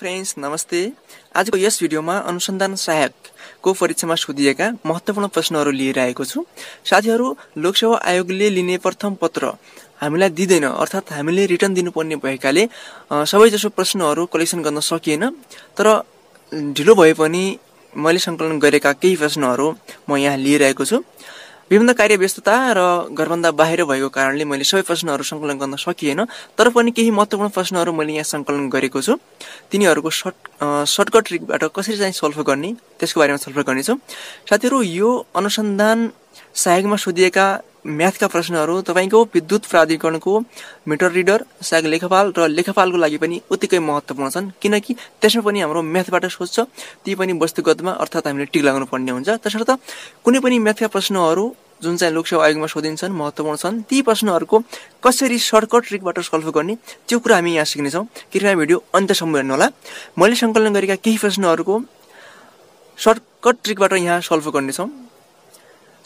Friends, नमस्ते। आजको यस भिडियोमा अनुसन्धान सहायकको परीक्षामा सोधिएका महत्त्वपूर्ण प्रश्नहरू लिएर आएको छु। साथीहरू, लोकसेवा आयोगले लिने प्रथम पत्र हामीलाई दिदैन, अर्थात् हामीले रिटर्न दिनुपर्ने भएकाले सबैजसो प्रश्नहरू कलेक्सन गर्न सकिएन। तर ढिलो भए पनि मैले संकलन गरेका केही प्रश्नहरू म यहाँ लिएर आएको छु। विभिन्न कार्य व्यस्तता र घरभन्दा बाहिर भएको कारणले मैले सबै प्रश्नहरू संकलन गर्न सकिएन, तर पनि केही महत्त्वपूर्ण प्रश्नहरू मैले यहाँ संकलन गरेको छु। तिनीहरूको सर्टकट ट्रिकबाट कसरी चाहिँ सल्भ गर्ने त्यसको बारेमा छलफल गर्नेछौँ। साथीहरू, यो अनुसन्धान सहायकमा सोधिएका म्याथका प्रश्नहरू तपाईको विद्युत प्राधिकरणको मिटर रिडर, सहायक लेखपाल र लेखपालको लागि पनि उत्तिकै महत्त्वपूर्ण छन्, किनकि त्यसमा पनि हाम्रो म्याथबाट सोध्छ। ती पनि वस्तुगतमा अर्थात् हामीले टिक लगाउनु पर्ने हुन्छ। त्यसर्थ कुनै पनि म्याथका प्रश्नहरू जुन चाहिँ लोकसेवा आयोगमा सोधिन्छन्, महत्त्वपूर्ण छन्, ती प्रश्नहरूको कसरी सर्टकट ट्रिकबाट सल्भ गर्ने त्यो कुरा हामी यहाँ सिक्नेछौँ। कृपया भिडियो अन्त्यसम्म हेर्नुहोला। मैले सङ्कलन गरेका केही प्रश्नहरूको सर्टकट ट्रिकबाट यहाँ सल्भ गर्नेछौँ।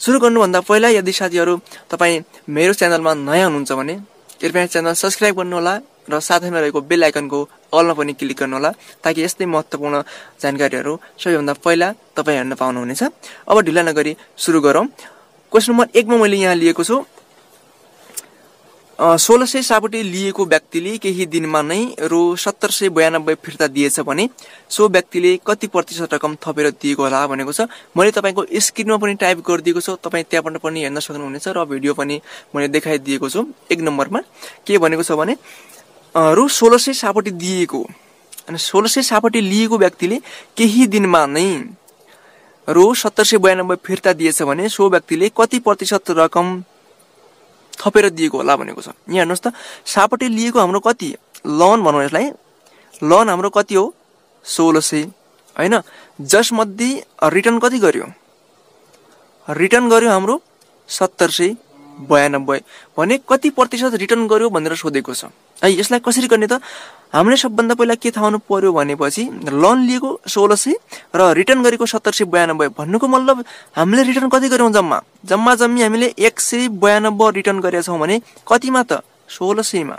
सुरु गर्नुभन्दा पहिला यदि साथीहरू तपाईँ मेरो च्यानलमा नयाँ हुनुहुन्छ भने कृपया च्यानल सब्सक्राइब गर्नुहोला र साथैमा रहेको बेल आइकनको अलमा पनि क्लिक गर्नुहोला, ताकि यस्तै महत्त्वपूर्ण जानकारीहरू सबैभन्दा पहिला तपाईँ हेर्न पाउनुहुनेछ। अब ढिला नगरी सुरु गरौँ। क्वेसन नम्बर 1 मा मैले यहाँ लिएको छु, 1600 सापटी लिएको व्यक्तिले केही दिनमा नै रु 1792 फिर्ता दिएछ भने सो व्यक्तिले कति प्रतिशत रकम थपेर दिएको होला भनेको छ। मैले तपाईँको स्क्रिनमा पनि टाइप गरिदिएको छु, तपाईँ त्यहाँबाट पनि हेर्न सक्नुहुनेछ र भिडियो पनि मैले देखाइदिएको छु। 1 नम्बरमा के भनेको छ भने रु 1600 सापटी दिएको अनि 1600 सापटी लिएको व्यक्तिले केही दिनमा नै रु 1792 फिर्ता दिएछ भने सो व्यक्तिले कति प्रतिशत रकम थपेर दिएको होला भनेको छ। यहाँ हेर्नुहोस् त, सापटी लिएको हाम्रो कति, लोन भनौँ यसलाई, लोन हाम्रो कति हो 1600 होइन। जसमध्ये रिटर्न कति गर्यो, रिटर्न गर्यो हाम्रो 1792 भने कति प्रतिशत रिटर्न गर्यो भनेर सोधेको छ है। यसलाई कसरी गर्ने त, हामीले सबभन्दा पहिला के थाहा हुनु पर्यो भनेपछि लोन लिएको 1600 र रिटर्न गरेको 1792 भन्नुको मतलब हामीले रिटर्न कति गर्यौँ, जम्मी हामीले 192 रिटर्न गरेका छौँ भने कतिमा त 1600 मा।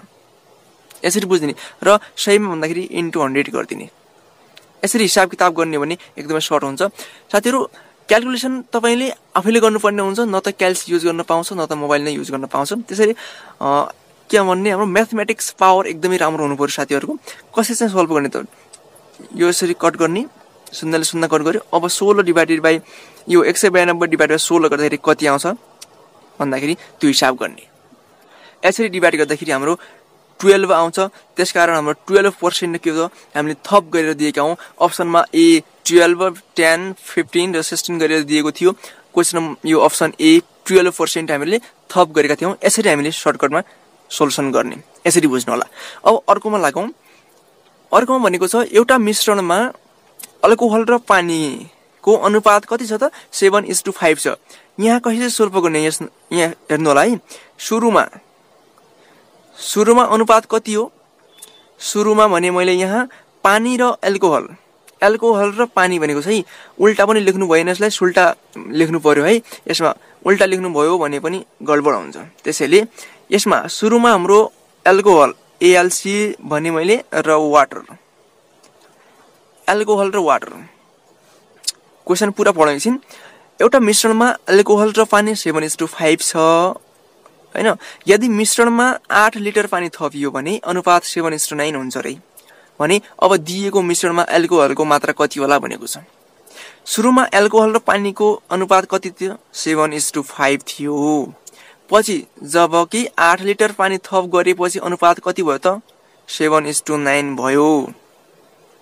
यसरी बुझ्दिने र सहीमा भन्दाखेरि इन्टु 100 गरिदिने। यसरी हिसाब किताब गर्ने भने एकदमै सर्ट हुन्छ। साथीहरू, क्यालकुलेसन तपाईँले आफैले गर्नुपर्ने हुन्छ, न त क्याल्स युज गर्न पाउँछ न त मोबाइल नै युज गर्न पाउँछ। त्यसरी के भन्ने, हाम्रो म्याथमेटिक्स पावर एकदमै राम्रो हुनु पर्यो साथीहरूको। कसरी चाहिँ सल्भ गर्ने त, यो यसरी कट गर्ने, शून्यले शून्य कट गर्यो। अब 16 डिभाइडेड बाई यो 192 डिभाइड बाई 16 गर्दाखेरि कति आउँछ भन्दाखेरि त्यो हिसाब गर्ने। यसरी डिभाइड गर्दाखेरि हाम्रो 12 आउँछ। त्यसकारण हाम्रो 12% के हो हामीले थप गरेर दिएका हौँ। अप्सनमा ए 12, 10, 15 र 16 गरेर दिएको थियो। क्वेसन यो अप्सन ए 12% हामीले थप गरेका थियौँ। यसरी हामीले सर्टकटमा सोल्युसन गर्ने, यसरी बुझ्नु होला। अब अर्कोमा लागौँ। अर्कोमा भनेको छ एउटा मिश्रणमा अल्कोहल र पानीको अनुपात कति छ त, 7:5 छ। यहाँ कसरी सोल्भ गर्ने, यहाँ हेर्नु होला है। सुरुमा अनुपात कति हो, सुरुमा भने मैले यहाँ पानी र एल्कोहल र पानी भनेको छ है। उल्टा पनि लेख्नु भएन, यसलाई सुल्टा लेख्नु पर्यो है। यसमा उल्टा लेख्नु भयो भने पनि गडबड हुन्छ। त्यसैले यसमा सुरुमा हाम्रो एल्कोहल ALC भने मैले र वाटर, एल्कोहल र वाटर। क्वेसन पुरा पढाइछिन्। एउटा मिश्रणमा एल्कोहल र पानी 7:5 छ होइन। यदि मिश्रणमा 8 लिटर पानी थपियो भने अनुपात 7:9 हुन्छ रे भने अब दिएको मिश्रणमा एल्कोहलको मात्रा कति होला भनेको छ। सुरुमा एल्कोहल र पानीको अनुपात कति थियो, 7:5 थियो। पछि जब कि 8 लिटर पानी थप गरेपछि अनुपात कति भयो त, 7:9 भयो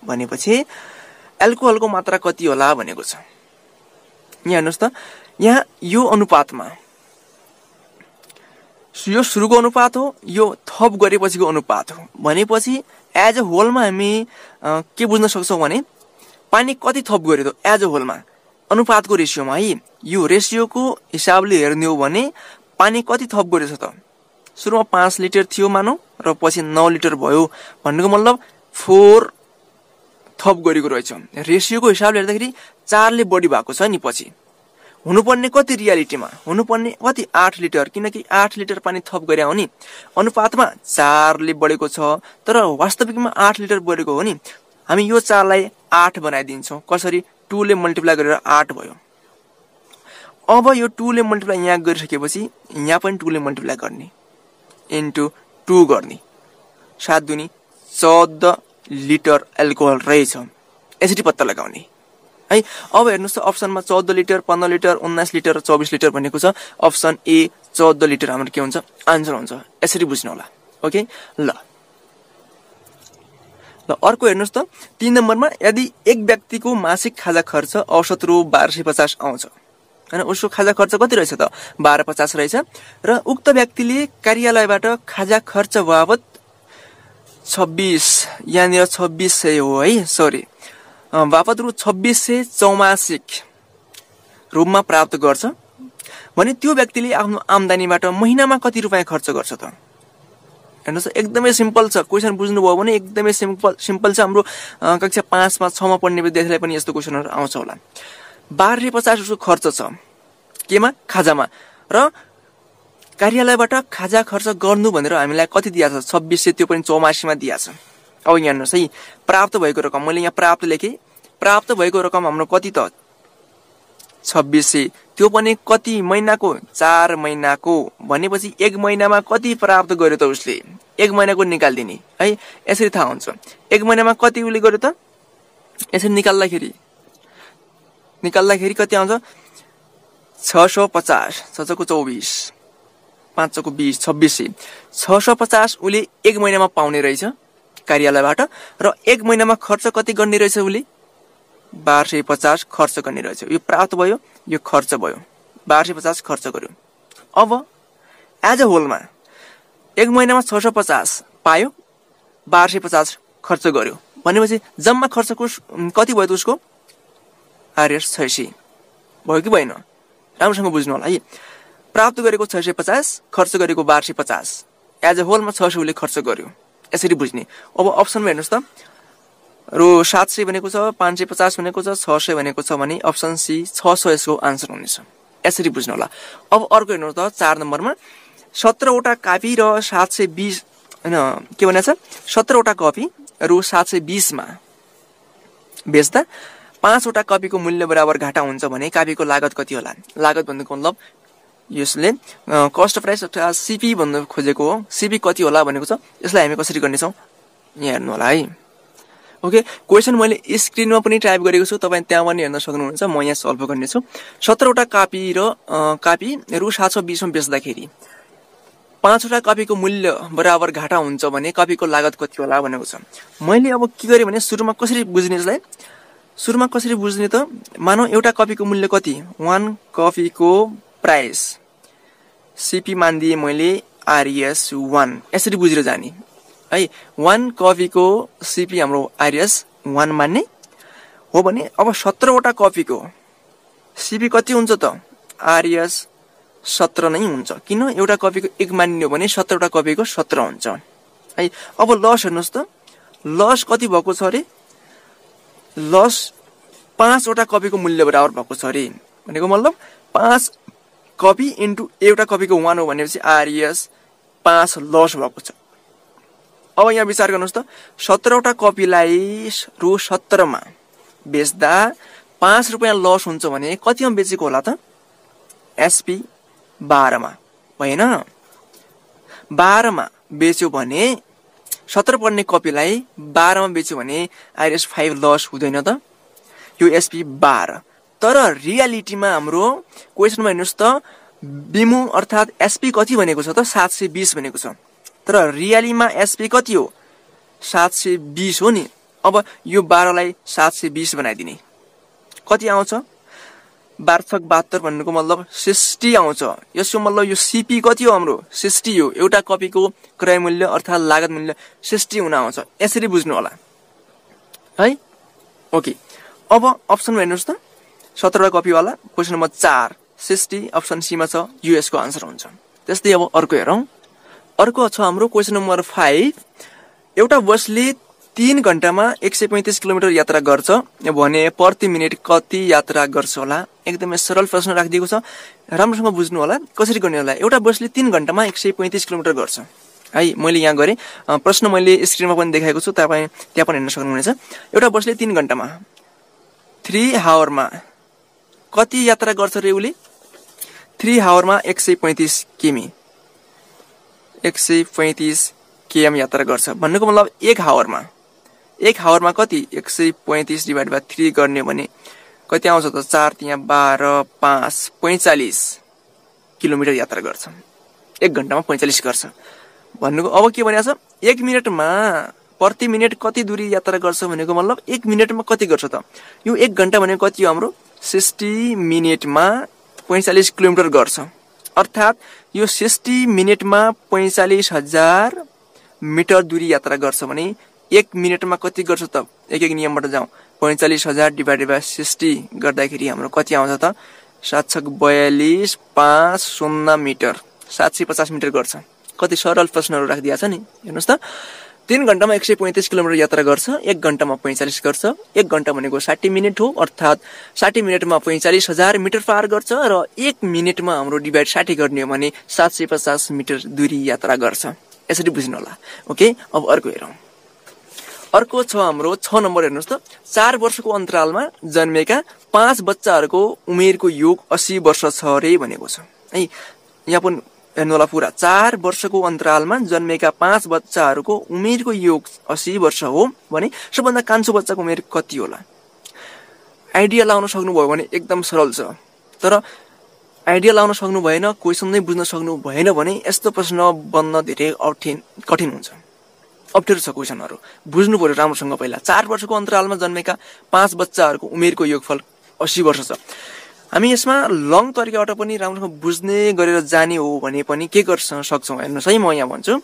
भनेपछि एल्कोहलको मात्रा कति होला भनेको छ। यहाँ हेर्नुहोस् त, यहाँ यो अनुपातमा यो सुरुको अनुपात हो, यो थप गरेपछिको अनुपात हो भनेपछि एज अ होलमा हामी के बुझ्न सक्छौँ भने पानी कति थप गर्यो त एज अ होलमा अनुपातको रेसियोमा है। यो रेसियोको हिसाबले हेर्ने हो भने पानी कति थप गरेछ त, सुरुमा 5 लिटर थियो मानौ र पछि 9 लिटर भयो भन्नुको मतलब 4 थप गरेको रहेछ। रेसियोको हिसाबले हेर्दाखेरि 4 ले बढी भएको छ नि। पछि हुनुपर्ने कति, रियालिटीमा हुनुपर्ने कति, 8 लिटर, किनकि 8 लिटर पानी थप गरे हो नि। अनुपातमा 4 ले बढेको छ तर वास्तविकमा 8 लिटर बढेको हो नि। हामी यो 4 लाई 8 बनाइदिन्छौँ। कसरी? 2 ले मल्टिप्लाई गरेर 8 भयो। अब यो 2 ले मल्टिप्लाई यहाँ गरिसकेपछि यहाँ पनि 2 ले मल्टिप्लाई गर्ने इन्टु 2 गर्ने। 7 दुनी 14 लिटर एल्कोहल रहेछ। यसरी पत्ता लगाउने है। अब हेर्नुस् त अप्सनमा 14 लिटर, 15 लिटर, 19 लिटर, 24 लिटर भनेको छ। अप्सन ए 14 लिटर हाम्रो के हुन्छ? आन्सर हुन्छ। यसरी बुझ्नु होला। ओके ल अर्को हेर्नुस् त 3 नम्बरमा यदि एक व्यक्तिको मासिक खाजा खर्च औसत रु 1250 आउँछ हैन, उसको खाजा खर्च कति रहेछ त? 1250 रहेछ र उक्त व्यक्तिले कार्यालयबाट खाजा खर्च बाबत 26 यहाँनिर 2600 हो है, सरी बापत रु 2600 चौमासिक रूपमा प्राप्त गर्छ भने त्यो व्यक्तिले आफ्नो आम्दानीबाट महिनामा कति रुपैयाँ खर्च गर्छ त? हेर्नुस् एकदमै सिम्पल छ। क्वेशन बुझ्नु भयो भने एकदमै सिम्पल छ। हाम्रो कक्षा 5 मा 6 मा पढ्ने विद्यार्थीलाई पनि यस्तो क्वेशनहरु आउँछ होला। 1250 उसको खर्च छ केमा? खाजामा। र कार्यालयबाट खाजा खर्च गर्नु भनेर हामीलाई कति दिएको छ? 2600, त्यो पनि चौमासीमा दिएको छ। अब यहाँ हेर्नुस् है, प्राप्त भएको रकम मैले यहाँ प्राप्त लेखे। प्राप्त भएको रकम हाम्रो कति त? 2600, त्यो पनि कति महिनाको? 4 महिनाको। भनेपछि एक महिनामा कति प्राप्त गर्यो त उसले? एक महिनाको निकाल्दिने है, यसरी थाहा हुन्छ। एक महिनामा कति उसले गर्यो त? यसरी निकाल्दाखेरि कति आउँछ? 650, 6 को 24, 5 को 20, 2600। 650 उसले एक महिनामा पाउने रहेछ कार्यालयबाट र एक महिनामा खर्च कति गर्ने रहेछ उसले? 1250 खर्च गर्ने रहेछ। यो प्राप्त भयो, यो खर्च भयो। 1250 खर्च गर्यो। अब एज अ होलमा एक महिनामा 650 पायो, 1250 खर्च गर्यो भनेपछि जम्मा खर्चको कति भयो त उसको? आरएस 600 भयो कि भएन? राम्रोसँग बुझ्नु होला है। प्राप्त गरेको 650, खर्च गरेको 1250, एज अ होलमा 600 उसले खर्च गर्यो। यसरी बुझ्ने। अब अप्सनमा हेर्नुस् त, रु 700 भनेको छ, 550 भनेको छ, 600 भनेको छ भने अप्सन सी 600 यसको आन्सर हुनेछ। यसरी बुझ्नु होला। अब अर्को हेर्नुस् त 4 नम्बरमा 17 वटा कपी र 720 हैन के भनेछ? 17 वटा कपी रु 720 मा बेच्दा 5 वटा कपीको मूल्य बराबर घाटा हुन्छ भने कपीको लागत कति होला? लागत भन्नुको मतलब यसले कस्ट प्राइस अथवा सीपी भन्नु खोजेको हो। सीपी कति होला भनेको छ। यसलाई हामी कसरी गर्ने छौं यहाँ हेर्नु होला है। ओके, क्वेशन मैले स्क्रिनमा पनि टाइप गरेको छु, तपाई त्यहाँ पनि हेर्न सक्नुहुन्छ। म यहाँ सल्भ गर्ने छु। 17 वटा कपी रु 720 मा बेच्दाखेरि 5 वटा कपीको मूल्य बराबर घाटा हुन्छ भने कपीको लागत कति होला भनेको छ। मैले अब के गरे भने सुरुमा कसरी बुझ्ने यसलाई? सुरुमा कसरी बुझ्ने त? मानौ एउटा कपीको मूल्य कति? 1 कपीको प्राइस सीपी मान्दिए मैले आरएस 1, यसरी बुझेर जाने है। 1 कपीको सीपी हाम्रो आरएस 1 मान्ने हो भने अब 17 वटा कपीको सीपी कति हुन्छ त? आरएस 17 नै हुन्छ। किन? एउटा कपीको 1 मान्ने हो भने 17 वटा कपीको 17 हुन्छ है। अब लस हेर्नुस् त, लस कति भएको छ अरे? लस 5 वटा कपीको मूल्य बराबर भएको छ अरे। भनेको मतलब 5 कपी इन्टु एउटा कपीको 1 हो भनेपछि आरएस 5 लस भएको छ। अब यहाँ विचार गर्नुस् त, 17 वटा कपीलाई रु 17 मा बेच्दा 5 रुपैयाँ लस हुन्छ भने कतिमा बेचेको होला त? एसपी 12 मा भएन? 12 मा बेच्यो भने 17 पर्ने कपीलाई 12 मा बेच्यो भने आरएस 5 लस हुँदैन त? यो एसपी 12। तर रियालिटीमा हाम्रो क्वेशनमा हेर्नुस् त, बिमु अर्थात एसपी कति भनेको छ त? 720 भनेको छ। तर रियालीमा एसपी कति हो? 720 हो नि। अब यो 12 लाई 720 बनाइदिने कति आउँछ? 1272 भन्नुको मतलब 60 आउँछ। यसको मतलब यो सीपी कति हो हाम्रो? 60 हो। एउटा कपीको क्रय मूल्य अर्थात लागत मूल्य 60 हुन आउँछ। यसरी बुझ्नु होला है। ओके, अब अप्सनमा हेर्नुस् त, 17 कपी वाला क्वेशन नम्बर 4 60 अप्सन सी मा छ। यूएस को आन्सर हुन्छ। त्यस्तै अब अर्को हेरौं। अर्को छ हाम्रो क्वेशन नम्बर 5। एउटा बसले 3 घण्टामा 135 किलोमिटर यात्रा गर्छ भने प्रति मिनेट कति यात्रा गर्छ होला? एकदमै सरल प्रश्न राखिदिएको छ, राम्रोसँग बुझ्नु होला। कसरी गर्ने होला? एउटा बसले 3 घण्टामा 135 किलोमिटर गर्छ है। मैले यहाँ गरेँ, प्रश्न मैले स्क्रिनमा पनि देखाएको छु, तपाईँ त्यहाँ पनि हेर्न सक्नुहुनेछ। एउटा बसले 3 घण्टामा 3 हावरमा कति यात्रा गर्छ रे उसले? 3 हावरमा 135 किमी 135 km यात्रा गर्छ भन्नुको मतलब 1 हावरमा कति 135 डिभाइड बाइ 3 गर्ने भने कति आउँछ त? 4 त्यहाँ 12 5 45 किलोमिटर यात्रा गर्छ। 1 घण्टामा 45 गर्छ भन्नुको अब के भनेको छ? 1 मिनेटमा प्रति मिनेट कति दूरी यात्रा गर्छ भनेको मतलब 1 मिनेटमा कति गर्छ त? यो 1 घण्टा भनेको कति हो हाम्रो? 60 मिनेटमा 45 किलोमिटर गर्छ। अर्थात् यो 60 मिनेटमा 45,000 मिटर दूरी यात्रा गर्छ भने 1 मिनेटमा कति गर्छ त? एक नियमबाट जाउँ। 45,000 डिभाइडेड बाइ 60 गर्दाखेरि हाम्रो कति आउँछ त? 742,500 मिटर 750 मिटर गर्छ। कति सरल प्रश्नहरू राखिदिएको छ नि, हेर्नुहोस् त। 3 घण्टामा 135 किलोमिटर यात्रा गर्छ, 1 घण्टामा 45 गर्छ। 1 घण्टा भनेको 60 मिनेट हो, अर्थात् 60 मिनेटमा 45,000 मिटर पार गर्छ र 1 मिनेटमा हाम्रो डिभाइड 60 गर्ने हो भने 750 मिटर दूरी यात्रा गर्छ। यसरी बुझ्नु होला। ओके, अब अर्को हेरौँ। अर्को छ हाम्रो 6 नम्बर, हेर्नुहोस् त। 4 वर्षको अन्तरालमा जन्मेका 5 बच्चाहरूको उमेरको योग 80 वर्ष छ रे भनेको छ है। यहाँ पनि हेर्नु होला पुरा। 4 वर्षको अन्तरालमा जन्मेका 5 बच्चाहरूको उमेरको योग 80 वर्ष हो भने सबभन्दा कान्छो बच्चाको उमेर कति होला? आइडिया लाउन सक्नुभयो भने एकदम सरल छ, तर आइडिया लाउन सक्नु भएन, क्वेसन नै बुझ्न सक्नु भएन भने यस्तो प्रश्न बन्न धेरै कठिन हुन्छ। अप्ठ्यारो छ क्वेसनहरू, बुझ्नु पर्यो राम्रोसँग पहिला। 4 वर्षको अन्तरालमा जन्मेका 5 बच्चाहरूको उमेरको योगफल 80 वर्ष छ। हामी यसमा लङ तरिकाबाट पनि राम्रोसँग बुझ्ने गरेर जाने हो भने पनि के गर्न सक्छौँ हेर्नुहोस् है। म यहाँ भन्छु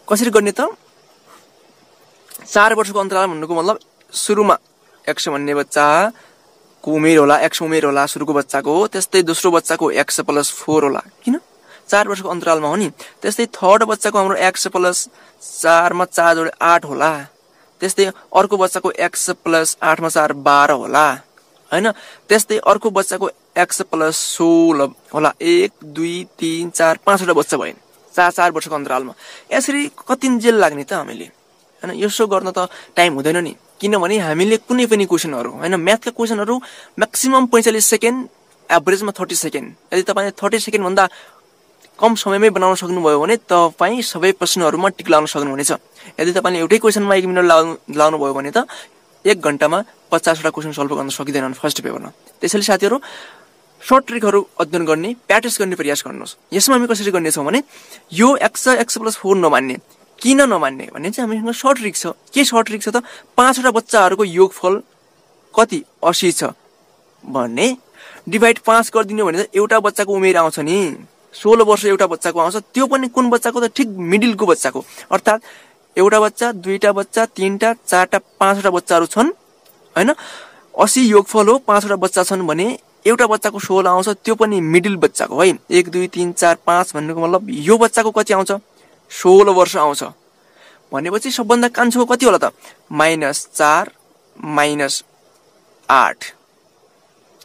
कसरी गर्ने त। 4 वर्षको अन्तराल भन्नुको मतलब सुरुमा 100 भन्ने बच्चाको उमेर होला, 100 उमेर होला सुरुको बच्चाको, त्यस्तै दोस्रो बच्चाको 100 + 4 होला। किन? 4 वर्षको अन्तरालमा हो नि। त्यस्तै थर्ड बच्चाको हाम्रो 100 + 4 मा 4 जोडे 8 होला। त्यस्तै अर्को बच्चाको 100 + 8 मा 4 12 होला हैन। त्यस्तै अर्को बच्चाको 100 + 16 होला। 1 2 3 4 5 वटा बच्चा भए 4 वर्षको अन्तरालमा। यसरी कतिन्जेल लाग्ने त हामीले हैन। यसो गर्न त टाइम हुँदैन नि, किनभने हामीले कुनै पनि क्वेसनहरू हैन, म्याथका क्वेसनहरू म्याक्सिमम 45 सेकेन्ड, एभरेजमा 30 सेकेन्ड। यदि तपाईले 30 सेकेन्ड भन्दा कम समयमै बनाउन सक्नुभयो भने तपाई सबै प्रश्नहरूमा टिक लाउन सक्नुहुनेछ। यदि तपाईले एउटै क्वेसनमा 1 मिनेट लाउनु भयो भने त 1 घण्टामा 50 वटा क्वेसन सल्भ गर्न सकिँदैन फर्स्ट पेपरमा। त्यसैले साथीहरू सर्ट ट्रिकहरू अध्ययन गर्ने, प्र्याक्टिस गर्ने प्रयास गर्नुहोस्। यसमा हामी कसरी गर्नेछौँ भने यो 100 + 4 नमान्ने। किन नमान्ने भने चाहिँ हामीसँग सर्ट ट्रिक छ। के सर्ट ट्रिक छ त? 5 वटा बच्चाहरूको योगफल कति 80 छ भन्ने डिभाइड 5 गरिदिनु भने त एउटा बच्चाको उमेर आउँछ नि 16 वर्ष। एउटा बच्चाको आउँछ, त्यो पनि कुन बच्चाको त? ठिक मिडिलको बच्चाको। अर्थात् एउटा बच्चा, दुईटा बच्चा, 3टा 4टा 5 वटा बच्चाहरू छन् हैन। 80 योगफल हो, 5 वटा बच्चा छन् भने एउटा बच्चाको 16 आउँछ, त्यो पनि मिडिल बच्चाको है। 1 2 3 4 5 भन्नुको मतलब यो बच्चाको कति आउँछ? 16 वर्ष आउँछ भनेपछि सबभन्दा कान्छो कति होला त? -4 -8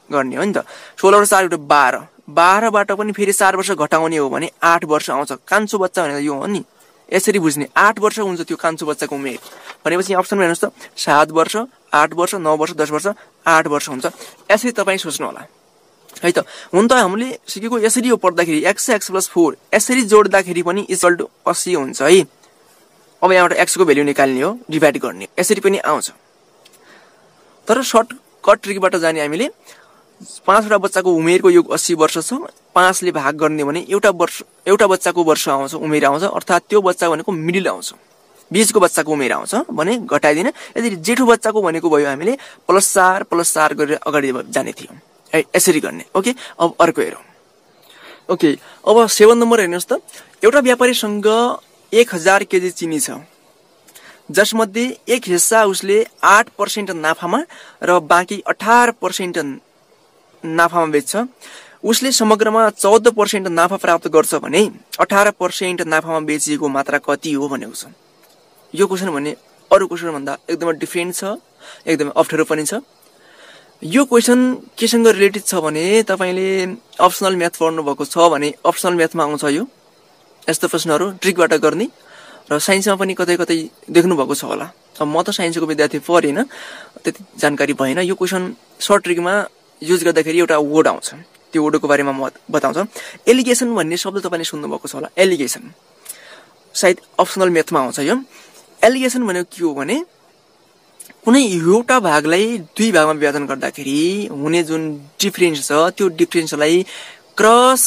गर्ने हो नि त। 16 र 4 एउटा 12, 12 बाट पनि फेरि 4 वर्ष घटाउने हो भने 8 वर्ष आउँछ। कान्छो बच्चा भनेको यो हो नि। यसरी बुझ्ने। 8 वर्ष हुन्छ त्यो कान्छो बच्चाको उमेर भनेपछि अप्सनमा हेर्नुहोस् त। 7 वर्ष, 8 वर्ष, 9 वर्ष, 10 वर्ष, 8 वर्ष हुन्छ। यसरी तपाईँ सोच्नु होला है त। हुन त हामीले सिकेको यसरी हो पढ्दाखेरि 100 x + 4 यसरी जोड्दाखेरि पनि = 80 हुन्छ है। अब यहाँबाट x को भ्यालु निकाल्ने हो, डिभाइड गर्ने, यसरी पनि आउँछ। तर सर्टकट ट्रिकबाट जाने हामीले 5 वटा बच्चाको उमेरको योग 80 वर्ष छ। 5 ले भाग गर्ने भने एउटा बच्चाको वर्ष आउँछ, उमेर आउँछ। अर्थात् त्यो बच्चा भनेको मिडिल आउँछ, बीचको बच्चाको उमेर आउँछ भने घटाइदिने। यदि जेठो बच्चाको भनेको भयो हामीले +4 गरेर अगाडि जाने थियो है। यसरी गर्ने। ओके, अब अर्को हेरौँ। ओके, अब 7 नम्बर हेर्नुहोस् त। एउटा व्यापारीसँग 1000 केजी चिनी छ, जसमध्ये एक हिस्सा उसले 8% नाफामा र बाँकी 18% नाफामा बेच्छ। उसले समग्रमा 14% नाफा प्राप्त गर्छ भने 18% नाफामा बेचिएको मात्रा कति हो भनेको छ। यो क्वेसन भने अरू क्वेसन भन्दा एकदमै डिफरेन्ट छ, एकदमै अप्ठ्यारो पनि छ। यो क्वेसन केसँग रिलेटेड छ भने तपाईले अप्सनल म्याथ पढ्नु भएको छ भने अप्सनल म्याथमा आउँछ यो। यस्तो प्रश्नहरू ट्रिकबाट गर्ने र साइन्समा पनि कतै कतै देख्नु भएको छ होला। अब म त साइन्सको विद्यार्थी परेन, त्यति जानकारी भएन। यो क्वेसन सर्ट ट्रिकमा युज गर्दाखेरि एउटा वर्ड आउँछ, त्यो वर्डको बारेमा म बताउँछ। एलिगेसन भन्ने शब्द तपाईँले सुन्नुभएको छ होला। एलिगेसन सायद अप्सनल म्याथमा आउँछ। यो एलिगेसन भनेको के हो भने कुनै एउटा भागलाई दुई भागमा विभाजन गर्दाखेरि हुने जुन डिफरेन्स छ त्यो डिफरेन्सलाई क्रस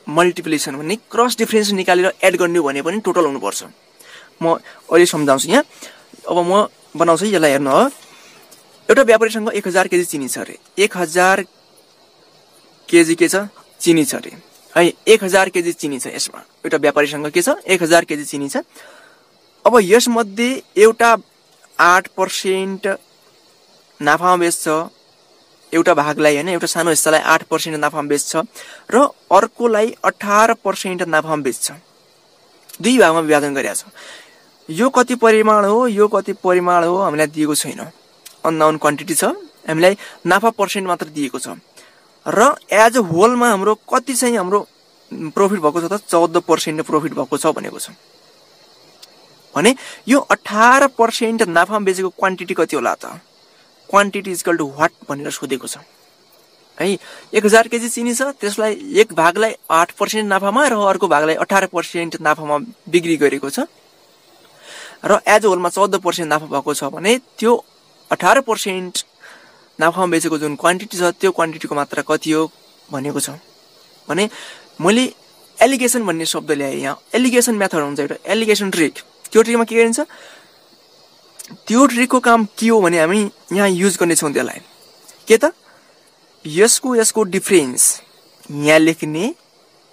मल्टिप्लिकेसन भन्ने क्रस डिफरेन्स निकालेर एड गर्ने भने पनि टोटल हुनुपर्छ। म अहिले सम्झाउँछु यहाँ। अब म बनाउँछु यसलाई हेर्नु हो। एउटा व्यापारीसँग 1000 केजी चिनी छ अरे। 1000 केजी के छ चिनी छ अरे है। 1000 केजी चिनी छ यसमा। एउटा व्यापारीसँग के छ 1000 केजी चिनी छ। अब यसमध्ये एउटा 8% नाफामा बेच्छ, एउटा भागलाई हैन एउटा सानो हिस्सालाई 8% नाफामा बेच्छ र अर्कोलाई 18% नाफामा बेच्छ। दुई भागमा विभाजन गरिएको छ। यो कति परिमाण हो, यो कति परिमाण हो हामीलाई दिएको छैन, अननाउन क्वान्टिटी छ। हामीलाई नाफा पर्सेन्ट मात्र दिएको छ र एज अ होलमा हाम्रो कति चाहिँ हाम्रो प्रफिट भएको छ त 14% प्रफिट भएको छ भनेको छ। भने यो 18% नाफामा बेचेको क्वान्टिटी कति होला त? Quantity is equal to what भनेर सोधेको छ है। 1000 केजी चिनी छ, त्यसलाई एक भागलाई 8% नाफामा र अर्को भागलाई 18% नाफामा बिक्री गरेको छ र एज अ होलमा 14% नाफा भएको छ भने त्यो 18% नाफामा बेचेको जुन क्वान्टिटी छ त्यो क्वान्टिटीको मात्रा कति हो भनेको छ। भने मैले एलिगेसन भन्ने शब्द ल्याएँ यहाँ। एलिगेसन मेथड हुन्छ एउटा एलिगेसन ट्रिक। त्यो ट्रिकमा के गरिन्छ? त्यो ट्रिकको काम के हो भने हामी यहाँ युज गर्नेछौँ त्यसलाई। के त? यसको डिफरेन्स यहाँ लेख्ने।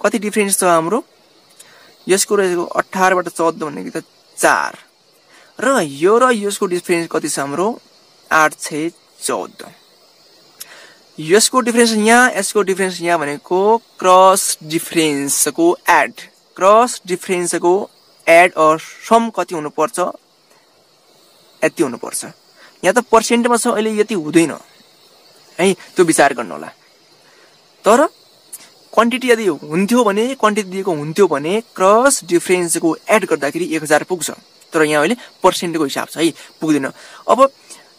कति डिफरेन्स छ हाम्रो? यसको र यसको 18 बाट 14 भनेको त 4 र यसको डिफरेन्स कति छ हाम्रो? 8 6 14। यसको डिफरेन्स यहाँ, यसको डिफरेन्स यहाँ भनेको क्रस डिफरेन्सको एड। क्रस डिफरेन्सको एड अर सम कति हुनुपर्छ? यति हुनुपर्छ। यहाँ त पर्सेन्टमा छ, अहिले यति हुँदैन है, त्यो विचार गर्नु होला। तर क्वान्टिटी यदि हुन्थ्यो भने, क्वान्टिटी दिएको हुन्थ्यो भने क्रस डिफरेन्सको एड गर्दाखेरि 1000 पुग्छ। तर यहाँ अहिले पर्सेन्टको हिसाब छ है, पुग्दैन। अब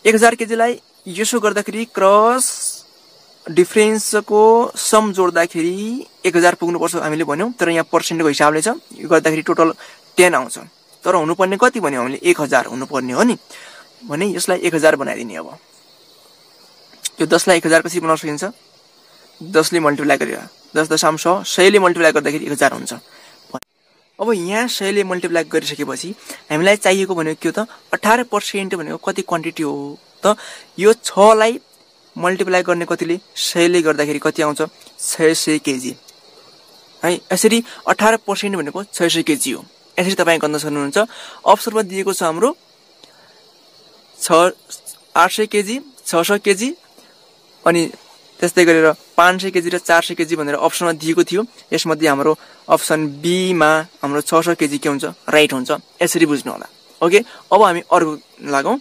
1000 केजीलाई यसो गर्दाखेरि क्रस डिफरेन्सको सम जोड्दाखेरि 1000 पुग्नुपर्छ हामीले भन्यौं। तर यहाँ पर्सेन्टको हिसाबले छ, यो गर्दाखेरि टोटल 10 आउँछ। तर हुनुपर्ने कति भन्यो हामीले? 1000 हुनुपर्ने हो नि। भने यसलाई 1000 बनाइदिने। अब यो 10 लाई 1000 कसरी बनाउन सकिन्छ? 10 ले मल्टिप्लाई गरेर 10.100 ले मल्टिप्लाई गर्दाखेरि 1000 हुन्छ। अब यहाँ 100 ले मल्टिप्लाई गरिसकेपछि हामीलाई चाहिएको भनेको के हो त? 18% भनेको कति क्वान्टिटी हो त? यो 6 लाई मल्टिप्लाई गर्ने कतिले? 100 ले गर्दाखेरि कति आउँछ? 600 केजी है। यसरी 18% भनेको 600 केजी हो। यसरी तपाईं गर्न सक्नुहुन्छ। अप्सनमा दिएको छ हाम्रो 800 केजी, 600 केजी अनि त्यस्तै गरेर 500 केजी र 400 केजी भनेर अप्सनमा दिएको थियो। यसमध्ये हाम्रो अप्सन बी मा हाम्रो 600 केजी के हुन्छ? राइट हुन्छ। यसरी बुझ्नु होला। ओके, अब हामी अर्को लागौं।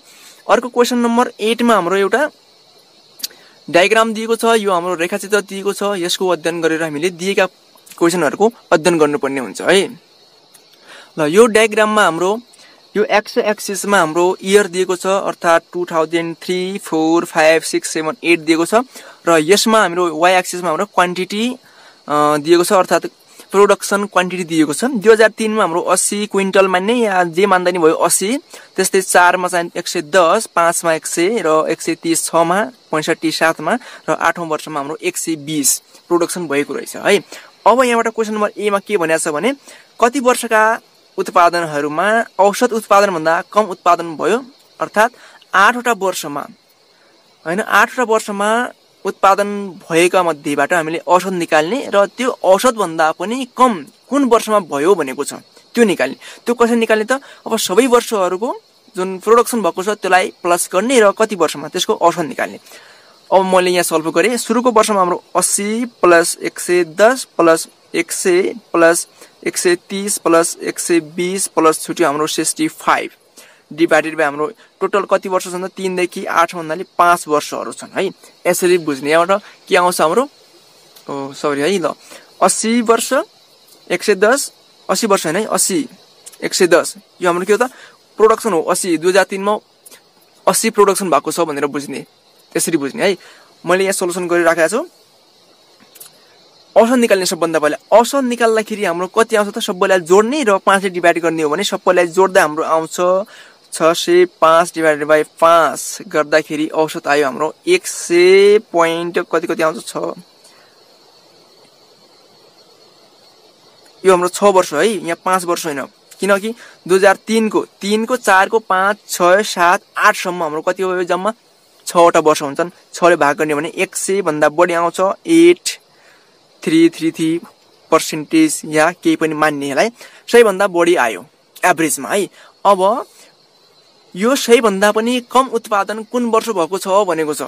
अर्को क्वेशन नम्बर 8 मा हाम्रो एउटा डायग्राम दिएको छ। यो हाम्रो रेखाचित्र दिएको छ। यसको अध्ययन गरेर हामीले दिएका क्वेशनहरुको अध्ययन गर्नुपर्ने हुन्छ है। ल, यो डायग्राममा हाम्रो यो एक्स एक्सिस मा हाम्रो इयर दिएको छ, अर्थात 2003 4 5 6 7 8 दिएको छ र यसमा हाम्रो वाई एक्सिस मा हाम्रो क्वान्टिटी दिएको छ, अर्थात प्रोडक्सन क्वान्टिटी दिएको छ। 2003 मा हाम्रो 80 क्विन्टल मान्ने या जे मान्दा नि भयो 80। त्यस्तै 4 मा चाहिँ 110, 5 मा 100 र 130, 6 मा 65, 7 मा र 8औं वर्षमा हाम्रो 120 प्रोडक्सन भएको रहेछ है। अब यहाँबाट क्वेशन नम्बर ए मा के भनेको छ भने कति वर्षका उत्पादनहरुमा औसत उत्पादन भन्दा कम उत्पादन भयो, अर्थात 8 वटा वर्षमा हैन 8 वटा वर्षमा उत्पादन भएका मध्येबाट हामीले औसत निकाल्ने र त्यो औसत भन्दा पनि कम कुन वर्षमा भयो भनेको छ त्यो निकाल्ने। त्यो कसरी निकाल्ने त? अब सबै वर्षहरुको जुन प्रोडक्सन भएको छ त्यसलाई प्लस गर्ने र कति वर्षमा त्यसको औसत निकाल्ने। अब मैले यहाँ सल्भ गरे। सुरुको वर्षमा हाम्रो 80 plus 110 plus 100 plus 130 plus 120 plus छुट्यो हाम्रो 65 डिभाइडेड बाइ हाम्रो टोटल कति वर्ष छन् त? 3 देखि 8 भन्नाले 5 वर्षहरु छन् है। यसरी बुझ्ने। यहाँबाट के आउँछ हाम्रो? सरी है। ल, 80 वर्ष 110 80 वर्ष हैन है, 80 110 यो हाम्रो के हो त प्रोडक्सन हो 80 2003 मा 80 प्रोडक्सन भएको छ भनेर बुझ्ने त्यसरी बुझ्ने है मैले यहाँ सोलुसन गरिराखेको छु औसत निकाल्ने सबभन्दा पहिला औसत निकाल्दाखेरि हाम्रो कति आउँछ त सबैलाई जोड्ने र 5 ले डिभाइड गर्ने हो भने सबैलाई जोड्दा हाम्रो आउँछ 605 डिभाइडेड बाइ 5 गर्दाखेरि औसत आयो हाम्रो 100 पॉइन्ट कति आउँछ 6 यो हाम्रो 6 वर्ष है यहाँ 5 वर्ष हैन किनकि 2003 को 3 को 4 को 5 6 7 8 सम्म हाम्रो कति हो जम्मा 6 वटा वर्ष हुन्छन् 6 ले भाग गर्ने भने 100 भन्दा बढी आउँछ 8333% या केही पनि मान्नेलाई सही भन्दा बढी आयो एभरेजमा है अब यो सही भन्दा पनि कम उत्पादन कुन वर्ष भएको छ भनेको छ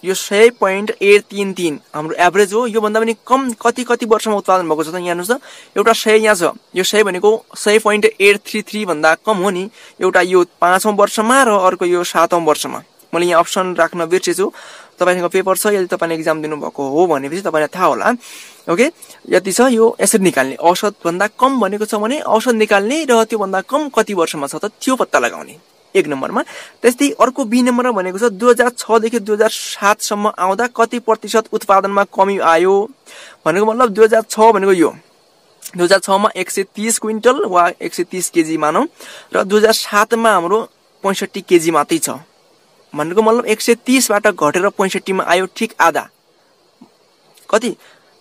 यो 100.833 हाम्रो एभरेज हो यो भन्दा पनि कम कति वर्षमा उत्पादन भएको छ त यहाँ हेर्नुस् त एउटा 100 यहाँ छ यो 100 भनेको 100.833 भन्दा कम हो नि एउटा यो 5औं वर्षमा र अर्को यो 7औं वर्षमा मैले यहाँ अप्सन राख्न बिर्सेछु तपाईसँग पेपर छ यदि तपाईले एक्जाम दिनु भएको हो भनेपछि तपाईलाई थाहा होला ओके यति छ यो यसरी निकाल्ने औसत भन्दा कम भनेको छ भने औसत निकाल्ने र त्यो भन्दा कम कति वर्षमा छ त त्यो पत्ता लगाउने एक नम्बरमा त्यस्तै अर्को बी नम्बरमा भनेको छ 2006 देखि 2007 सम्म आउँदा कति प्रतिशत उत्पादनमा कमी आयो भनेको मतलब 2006 भनेको यो 2006 मा 130 क्विन्टल वा 130 केजी मानौ र 2007 मा हाम्रो 65 केजी मात्रै छ भनेको मतलब 130 बाट घटेर 65 मा आयो ठीक आधा कति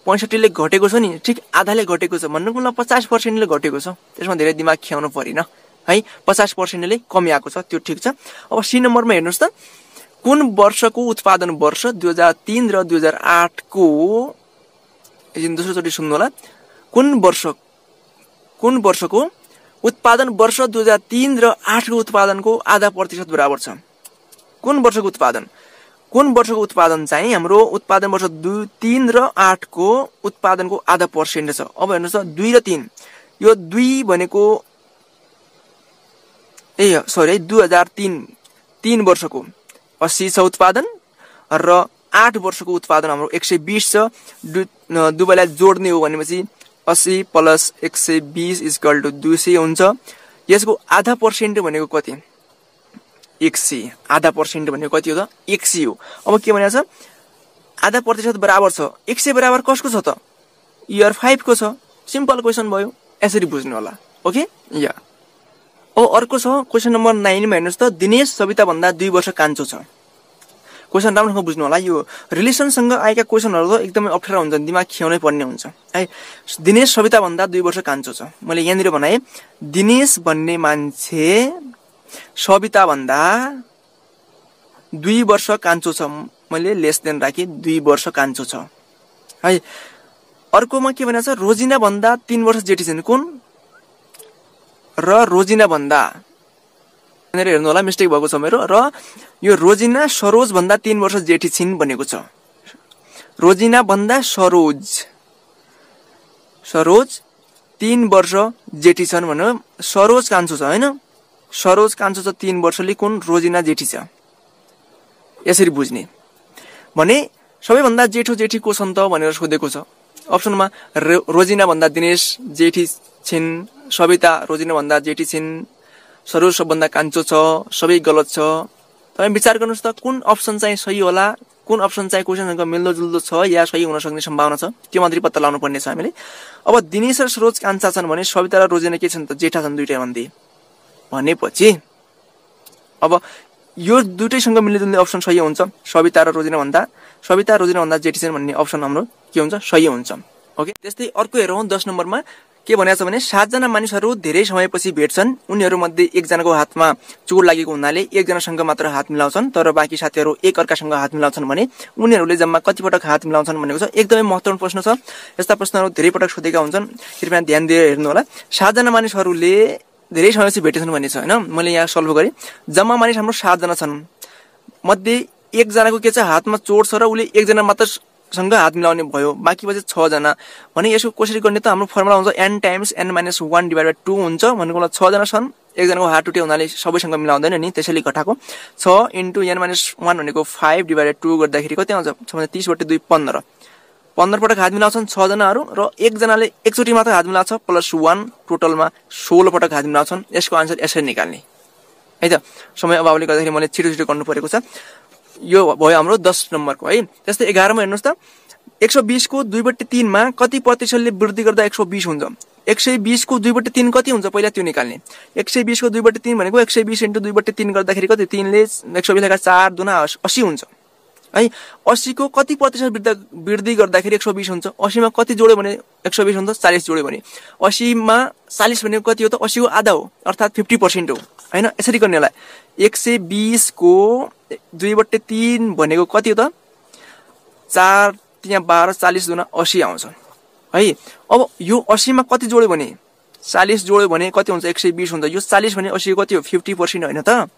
65 ले घटेको छ नि ठीक आधाले घटेको छ भन्नुको मतलब 50% ले घटेको छ त्यसमा धेरै दिमाग खियाउनु परिन है 50% ले कमी आएको छ त्यो ठीक छ अब सी नम्बरमा हेर्नुस् त कुन वर्षको उत्पादन वर्ष 2003 र 2008 को एकदिन दोस्रो चोटी सुन्नु होला कुन वर्षको उत्पादन वर्ष 2003 र 8 को उत्पादनको आधा प्रतिशत बराबर छ कुन वर्षको उत्पादन चाहिँ हाम्रो उत्पादन वर्ष 3 र 8 को उत्पादनको आधा पर्सेन्ट छ अब हेर्नुस् त 2 र 3 यो 2 भनेको 2003 वर्षको 80 छ उत्पादन र 8 वर्षको उत्पादन हाम्रो 120 छ दुवैलाई जोड्ने हो भनेपछि 80 प्लस 120 इक्वल टु 200 हुन्छ यसको आधा पर्सेन्ट भनेको कति 100 आधा पर्सेन्ट भनेको कति हो त 100 हो अब के भनेको छ आधा प्रतिशत बराबर छ 100 बराबर कसको छ त इयर 5 को छ सिम्पल क्वेशन भयो यसरी बुझ्नु होला ओके या अब अर्को छ क्वेशन नम्बर 9 मा हेर्नुस् त दिनेश सविता भन्दा 2 वर्ष कान्छो छ क्वेशन राम्रोसँग बुझ्नु होला यो रिलेसन सँग आएका क्वेशनहरु त एकदमै अप्ठ्यारो हुन्छ दिमाग खियाउनै पर्ने हुन्छ है दिनेश सविता भन्दा 2 वर्ष कान्छो छ मैले यहाँनिर भने दिनेश भन्ने मान्छे सविता भन्दा 2 वर्ष कान्छो छ मैले लेस देन राखी 2 वर्ष कान्छो छ है अर्कोमा के भनेको छ रोजिना भन्दा 3 वर्ष जेठी छिन् कुन र रोजिना भन्दा यहाँनिर हेर्नु होला मिस्टेक भएको छ मेरो र यो रोजिना सरोज भन्दा 3 वर्ष जेठी छिन् भनेको छ रोजिना भन्दा सरोज 3 वर्ष जेठी छन् भने सरोज कान्छो छ हैन सरोज कान्छो छ 3 वर्षले कुन रोजिना जेठी छ यसरी बुझ्ने भने सबैभन्दा जेठी को छन् त भनेर सोधेको छ अप्सनमा रोजिना भन्दा दिनेश जेठी छिन् सविता रोजिना भन्दा जेठी छिन् सरोज सबभन्दा कान्छो छ सबै गलत छ तपाई विचार गर्नुस् त कुन अप्सन चाहिँ सही होला कुन अप्सन चाहिँ क्वेशनसँग मिल्दोजुल्दो छ या सही हुन सक्ने सम्भावना छ त्यो मात्रै पत्ता लगाउनु पर्ने छ हामीले अब दिनेश र सरोज कान्छा छन् भने सविता र रोजिना के छन् त जेठा छन् दुईटै भन्दै भनेपछि अब यो दुईटैसँग मिल्दोजुल्ने अप्सन सही हुन्छ सविता रोजिना भन्दा जेठी छन् भन्ने अप्सन हाम्रो के हुन्छ सही हुन्छ ओके त्यस्तै अर्को हेरौं 10 नम्बरमा के भनेको छ भने 7 जना मानिसहरू धेरै समयपछि भेट्छन् उनीहरू मध्ये एकजनाको हातमा चोट लागेको हुनाले एकजनासँग मात्र हात मिलाउँछन् तर बाँकी साथीहरू एक अर्कासँग हात मिलाउँछन् भने उनीहरूले जम्मा कति पटक हात मिलाउँछन् भनेको छ एकदमै महत्त्वपूर्ण प्रश्न छ यस्ता प्रश्नहरू धेरै पटक सोधेका हुन्छन् कृपया ध्यान दिएर हेर्नु होला 7 जना मानिसहरूले धेरै समयपछि भेटेछन् भन्ने छ हैन मैले यहाँ सल्भ गरे जम्मा मानिस हाम्रो 7 जना छन् मध्ये एक जनाको के छ हातमा चोट छ र उले एक जना मात्र सँग हात मिलाउने भयो बाँकी बचे 6 जना भने यसको कसरी गर्ने त हाम्रो फर्मुला हुन्छ n टाइम्स n - 1 / 2 हुन्छ भनेको मतलब 6 जना छन् एक जनाको हात टुटे हुनाले सबैसँग मिलाउँदैन नि त्यसैले घटाको 6 * n - 1 भनेको 5 / 2 गर्दाखेरि कति आउँछ 30/2 15 15 पटक हात मिलाउँछन् 6 जनाहरू र एकजनाले एकचोटि मात्र हात मिलाउँछ +1 टोटलमा 16 पटक हात मिलाउँछन्। यसको आन्सर यसरी निकाल्ने है त। समय अभावले गर्दाखेरि मैले छिटो गर्नु परेको छ। यो भयो हाम्रो 10 नम्बरको है। त्यस्तै 11 मा हेर्नुस् त 120 को 2/3 मा कति प्रतिशतले वृद्धि गर्दा 120 हुन्छ। 120 को 2/3 कति हुन्छ पहिला त्यो निकाल्ने। 120 को 2/3 भनेको 120 × 2/3 गर्दाखेरि कति 3 ले 120 का 4 दुना 80 हुन्छ है। 80 को कति प्रतिशत वृद्धि गर्दाखेरि 120 हुन्छ। 80 मा कति जोड्यो भने 120 हुन्छ 40 जोड्यो भने 80 मा 40 भनेको कति हो त 80 को आधा हो अर्थात 50% हो हैन। यसरी गर्ने होला। 120 को 2/3 भनेको कति हो त 4 त्यहाँ 12 40 दुना 80 आउँछ है। अब यो 80 मा कति जोड्यो भने 40 जोड्यो भने कति हुन्छ 120 हुन्छ। यो 40 भने 80 कति हो 50% हैन त।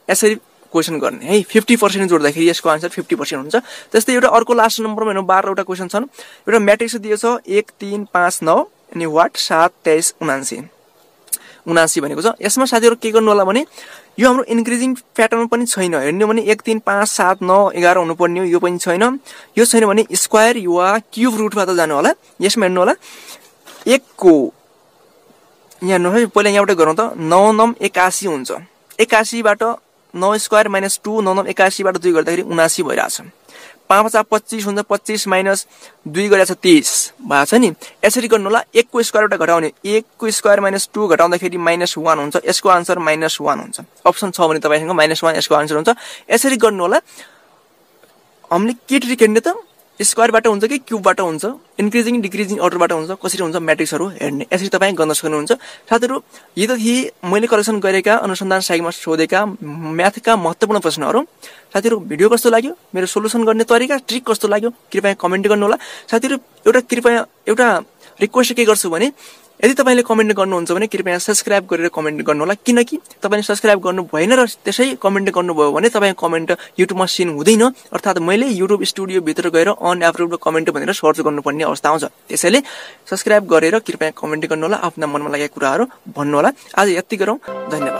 यसरी क्वेशन गर्ने है। 50% जोड्दाखेरि यसको आन्सर 50% हुन्छ। त्यस्तै एउटा अर्को लास्ट नम्बरमा हेर्नु 12 वटा क्वेशन छन्। एउटा म्याट्रिक्स दिएको छ 1 3 5 9 अनि वाट 7 23 79 भनेको छ। यसमा साथीहरु के गर्नु होला भने यो हाम्रो इन्क्रिजिङ प्याटर्न पनि छैन। हेर्नु भने 1 3 5 7 9 11 हुनु पर्ने हो यो पनि छैन। यो छैन भने स्क्वायर वा क्यूब रुटमा त जानु होला। यसमा हेर्नु होला 1 को यहाँ हेर्नु है पहिला यहाँबाट गरौँ त 9 9 81 हुन्छ। 81 बाट 9 स्क्वायर - 2 9 9 81 बाट 2 गर्दाखेरि 79 भइराछ। 5 5 25 हुन्छ 25 - 2 गरेछ 30 भएको छ नि। यसरी गर्नु होला 1 को स्क्वायरबाट घटाउने 1 को स्क्वायर - 2 घटाउँदाखेरि -1 हुन्छ। यसको आन्सर -1 हुन्छ। अप्सन छ भने तपाईसँग -1 यसको आन्सर हुन्छ। यसरी गर्नु होला। हामीले के ट्रिक हेर्ने त स्क्वायरबाट हुन्छ कि क्यूबबाट हुन्छ इन्क्रिजिङ डिक्रिजिङ अर्डरबाट हुन्छ कसरी हुन्छ म्याट्रिक्सहरु हेर्ने। यसरी तपाई गर्न सक्नुहुन्छ। साथीहरु यी त थिए मैले कलेक्सन गरेका अनुसन्धान साइटमा सोधेका म्याथका महत्त्वपूर्ण प्रश्नहरु। साथीहरु भिडियो कस्तो लाग्यो मेरो सोलुसन गर्ने तरिका ट्रिक कस्तो लाग्यो कृपया कमेन्ट गर्नु होला। साथीहरु एउटा रिक्वेस्ट के गर्छु भने यदि तपाईले कमेन्ट गर्नुहुन्छ भने कृपया सब्स्क्राइब गरेर कमेन्ट गर्नु होला। किनकि तपाईले सब्स्क्राइब गर्नु भएन र त्यसै कमेन्ट गर्नुभयो भने तपाईको कमेन्ट युट्युबमा सिन हुँदैन। अर्थात मैले युट्युब स्टुडियो भित्र गएर अनएप्रुभ्ड कमेन्ट भनेर सर्च गर्नुपर्ने अवस्था आउँछ। त्यसैले सब्स्क्राइब गरेर कृपया कमेन्ट गर्नु होला। आफ्ना मनमा लागेका कुराहरु भन्नु होला। आज यति गरौँ। धन्यवाद।